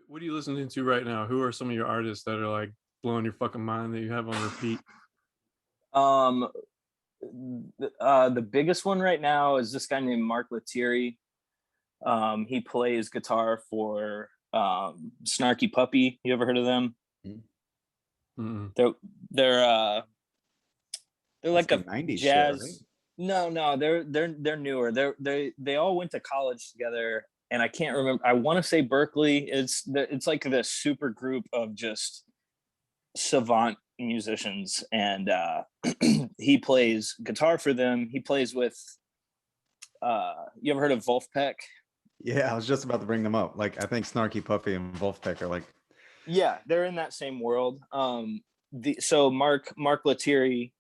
What are you listening to right now? Who are some of your artists that are like blowing your fucking mind that you have on repeat? Um, the biggest one right now is this guy named Mark Lettieri. He plays guitar for Snarky Puppy. You ever heard of them? Mm-mm. They're they're uh they're That's like like a 90s shit, right? jazz. No, they're newer. They all went to college together, and I can't remember. I want to say Berkeley. It's like the super group of just savant musicians, and he plays guitar for them. He plays with you ever heard of Wolfpack? Yeah, I was just about to bring them up. Like, I think Snarky Puppy and Wolfpack are like, Yeah, they're in that same world. So Mark Lettieri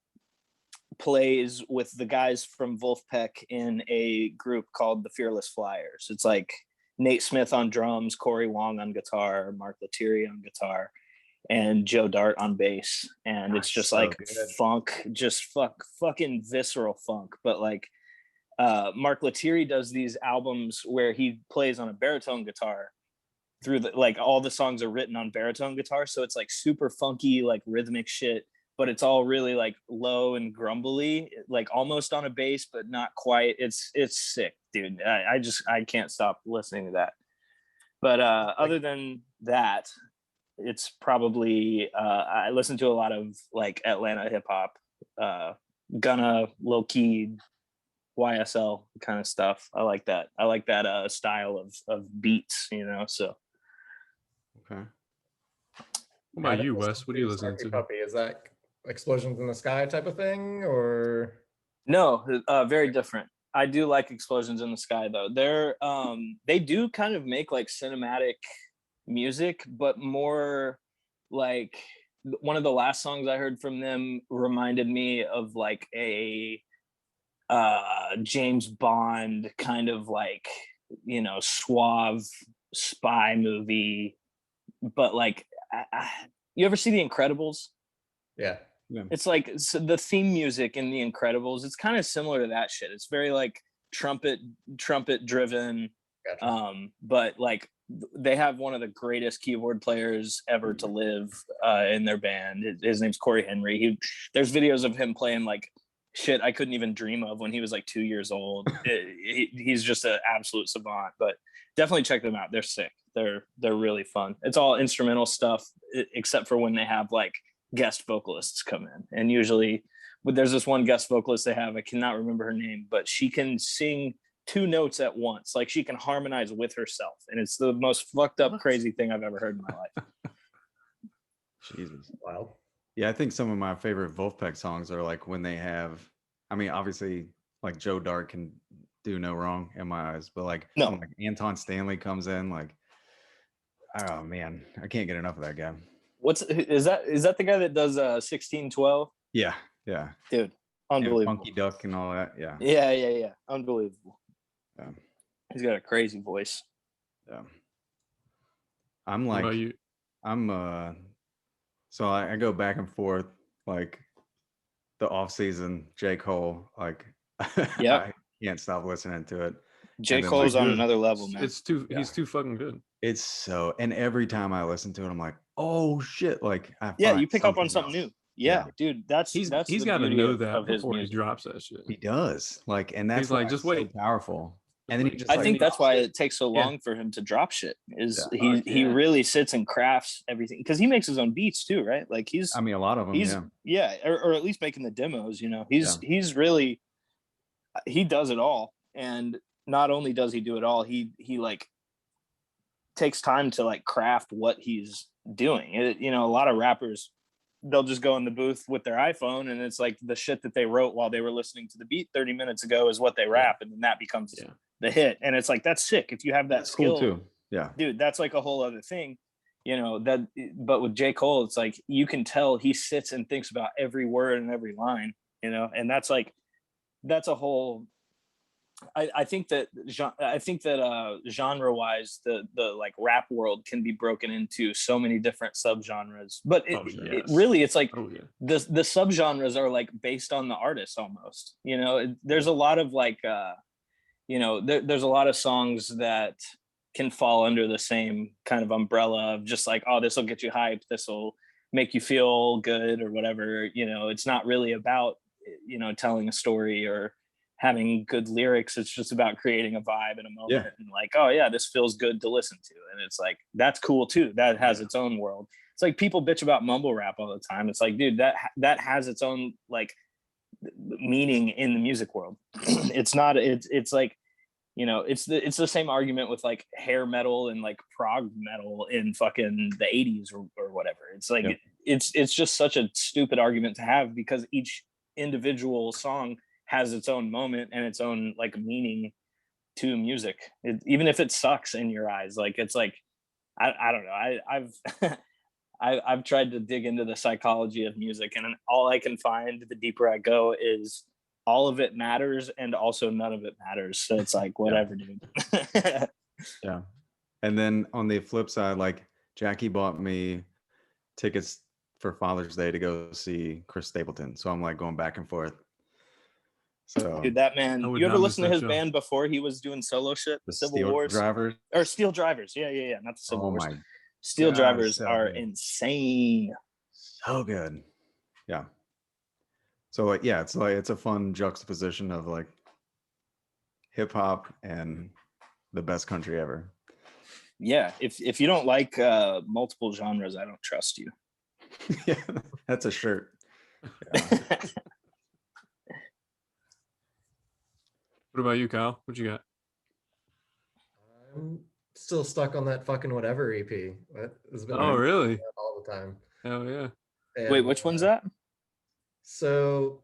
plays with the guys from Wolfpack in a group called the Fearless Flyers. It's like Nate Smith on drums, Corey Wong on guitar, Mark Lettieri on guitar, and Joe Dart on bass. And it's just so like good. funk, just fucking visceral funk. But like Mark Lettieri does these albums where he plays on a baritone guitar through the, like, all the songs are written on baritone guitar, so it's like super funky, like rhythmic shit, but it's all really like low and grumbly, like almost on a bass but not quite. It's sick, dude. I can't stop listening to that. But other than that, it's probably I listen to a lot of like Atlanta hip hop, Gunna, Low Key, YSL kind of stuff. I like that. I like that style of beats, you know. So okay. What about you, Wes? Wes? What are you listening Snarky to? Puppy. Is that Explosions in the Sky type of thing, or? no, very different. I do like Explosions in the Sky though. They do kind of make like cinematic music, but more like one of the last songs I heard from them reminded me of like a James Bond kind of like, you know, suave spy movie, but like you ever see The Incredibles? Yeah. It's like the theme music in The Incredibles. It's kind of similar to that shit. It's very like trumpet driven. Gotcha. But like they have one of the greatest keyboard players ever to live in their band. His name's Corey Henry. There's videos of him playing like shit I couldn't even dream of when he was like 2 years old. He's just an absolute savant. But definitely check them out. They're sick. They're really fun. It's all instrumental stuff except for when they have like guest vocalists come in. And usually there's this one guest vocalist they have, I cannot remember her name, but she can sing 2 notes at once. Like she can harmonize with herself. And it's the most fucked up, crazy thing I've ever heard in my life. Jesus. Wild. Yeah, I think some of my favorite Wolfpack songs are like when they have, I mean, obviously, like Joe Dart can do no wrong in my eyes, but like, No. when, like Anton Stanley comes in, like, oh man, I can't get enough of that guy. Is that the guy that does 1612? Yeah, Dude, and unbelievable. Funky Duck and all that. Yeah, Yeah. Unbelievable. yeah, He's got a crazy voice. yeah. I'm What about like, you? I'm so I go back and forth like the off season J. Cole, like Yep. I can't stop listening to it. J. And then, Cole's like, on Good. another level, man. It's too. Yeah. He's too fucking good. It's so, and every time I listen to it, I'm like, oh shit, like I Yeah, find you pick up on something else. new. Yeah, Yeah. dude, that's He's the got to beauty know of that his before he music. drops that shit. He does, like, and that's He's like, why just it's so wait. powerful. And then he just, I like, think that's drops why it. it takes so Yeah. long for him to drop shit. Is Yeah. he really sits and crafts everything, because he makes his own beats too, right? Like he's I mean, a lot of them. he's Yeah, or at least making the demos. You know, he's really, he does it all. And not only does he do it all, he like takes time to like craft what he's doing. You know, a lot of rappers, they'll just go in the booth with their iPhone and it's like the shit that they wrote while they were listening to the beat 30 minutes ago is what they rap, and then that becomes the hit. And it's like, that's sick. If you have that that's skill, cool too. Yeah, dude, that's like a whole other thing, you know. That, but with J. Cole, it's like you can tell he sits and thinks about every word and every line, you know. And that's like, that's a whole, I think that genre wise, the like rap world can be broken into so many different subgenres. But it really, it's like the subgenres are like based on the artist almost. You know, there's a lot of like, you know, there's a lot of songs that can fall under the same kind of umbrella of just like, oh, this will get you hyped, this will make you feel good or whatever. You know, it's not really about, you know, telling a story or having good lyrics. It's just about creating a vibe and a moment, and like, oh yeah, this feels good to listen to. And it's like, that's cool too. That has its own world. It's like people bitch about mumble rap all the time. It's like, dude, that has its own like meaning in the music world. It's not, it's like, you know, it's the same argument with like hair metal and like prog metal in fucking the 80s or whatever. It's like, it's just such a stupid argument to have, because each individual song has its own moment and its own like meaning to music. Even if it sucks in your eyes, like, it's like, I don't know. I've tried to dig into the psychology of music, and all I can find, the deeper I go, is all of it matters and also none of it matters. So it's like, whatever, dude. Yeah. And then on the flip side, like Jackie bought me tickets for Father's Day to go see Chris Stapleton. So I'm like going back and forth. So Dude, that man, would you ever not listen to miss his that show. band before he was doing solo shit? the Civil Steel Wars Drivers. or Steel Drivers. Yeah, not the Civil Oh Wars. my, Steel God, Drivers so are good. insane. So good. Yeah. So like, yeah, it's like, it's a fun juxtaposition of like hip hop and the best country ever. Yeah, if you don't like multiple genres, I don't trust you. Yeah, that's a shirt. Yeah. What about you, Kyle? What you got? I'm still stuck on that fucking whatever EP. That has been Oh, really? all the time. Hell yeah. Wait, And, which one's that? So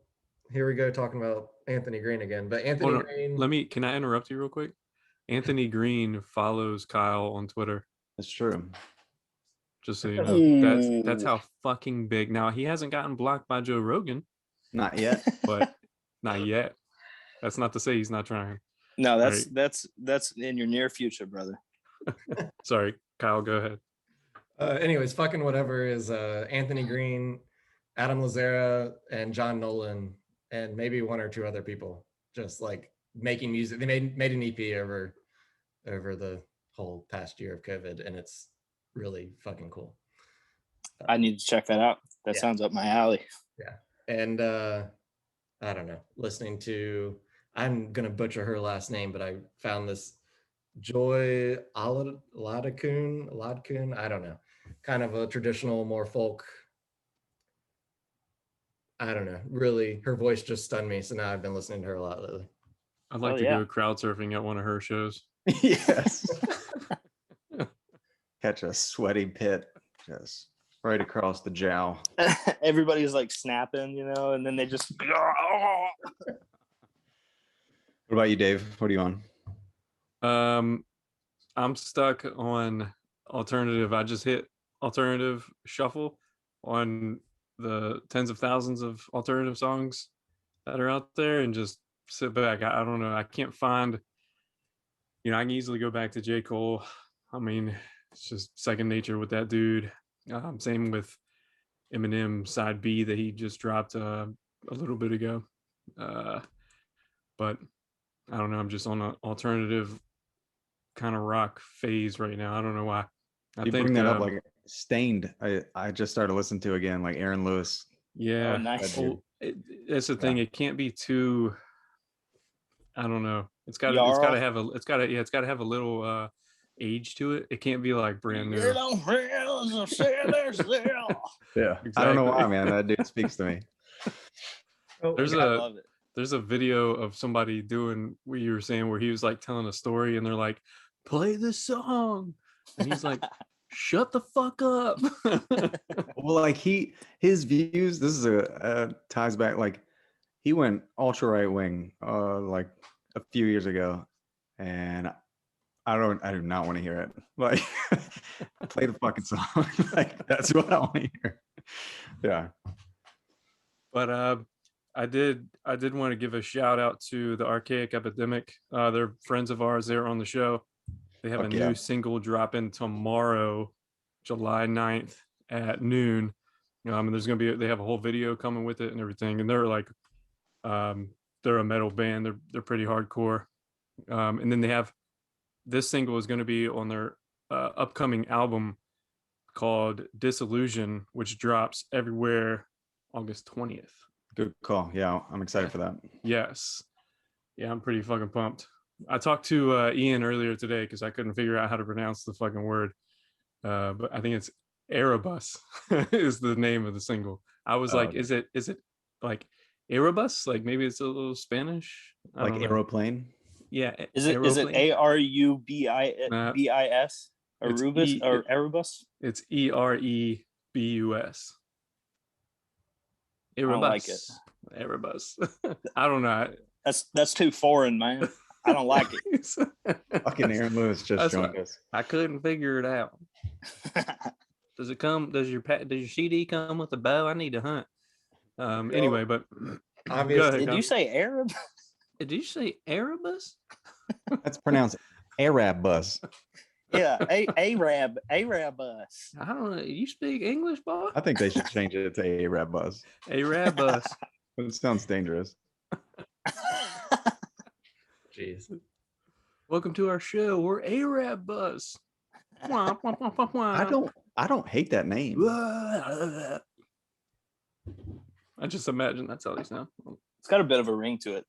here we go talking about Anthony Green again. But Anthony Hold on. Green, Can I interrupt you real quick? Anthony Green follows Kyle on Twitter. That's true. Just so you know. That's Ooh. how fucking big. Now, he hasn't gotten blocked by Joe Rogan, Not yet. but not yet. That's not to say he's not trying. No, Right. that's in your near future, brother. Sorry, Kyle, go ahead. anyways, fucking whatever is Anthony Green, Adam Lazzara, and John Nolan, and maybe one or two other people just like making music. They made an EP over the whole past year of COVID, and it's really fucking cool. I need to check that out. That Yeah. sounds up my alley. And I don't know, listening to, I'm gonna butcher her last name, but I found this Joy Ladakun, I don't know, kind of a traditional, more folk. I don't know, really, her voice just stunned me, so now I've been listening to her a lot lately. I'd like Oh, to yeah. go crowd surfing at one of her shows. Yes. Catch a sweaty pit just right across the jowl. Everybody's like snapping, you know, and then they just What about you, Dave? What are you on? I'm stuck on alternative. I just hit alternative shuffle on the tens of thousands of alternative songs that are out there, and just sit back. I don't know. I can't find, I can easily go back to J. Cole. I mean, it's just second nature with that dude. Same with Eminem side B that he just dropped a little bit ago. But I don't know. I'm just on an alternative kind of rock phase right now. I don't know why. You bring that up, like Stained. I just started listening to again, like Aaron Lewis. yeah. Oh, nice. That dude. That's the thing. It can't be too. I don't know. It's got to Yarrow? have a little age to it. It can't be like brand new. Yeah. I don't know why, Exactly. man. That dude speaks to me. There's I love it. There's a video of somebody doing what you were saying, where he was like telling a story, and they're like, "Play this song," and he's like, "Shut the fuck up." Well, like his views, this is ties back, like he went ultra right wing like a few years ago, and I do not want to hear it. Like, play the fucking song. Like, that's what I want to hear. Yeah. But I did want to give a shout out to the Archaic Epidemic. They're friends of ours. They're on the show. They have Fuck a yeah. new single dropping tomorrow, July 9th at noon. And they have a whole video coming with it and everything. And they're like, they're a metal band. They're pretty hardcore. And then they have this single is going to be on their upcoming album called Disillusion, which drops everywhere August 20th. Good call. Yeah, I'm excited for that. Yes. Yeah, I'm pretty fucking pumped. I talked to Ian earlier today because I couldn't figure out how to pronounce the fucking word. But I think it's Erebus is the name of the single. I was like, okay. is it like Erebus? Like maybe it's a little Spanish. I Like don't know. aeroplane. Yeah. Is it aeroplane. Arubis? It's Arubis or Erebus? It's Erebus. I don't like it. Erebus. I don't know. That's too foreign, man. I don't like it. Fucking Aaron Lewis just That's joined what- us. I couldn't figure it out. Does it come? Does your CD come with a bow? I need to hunt. Anyway, but Obviously. ahead, Did Kyle. you say Arab? Did you say Erebus? That's pronounced Arab bus. Yeah, Arabus. I don't know. You speak English, boy? I think they should change it to Arab bus. Arabus. But it sounds dangerous. Jeez. Welcome to our show. We're Arab Bus. I don't hate that name. I just imagine that's how they sound. It's got a bit of a ring to it.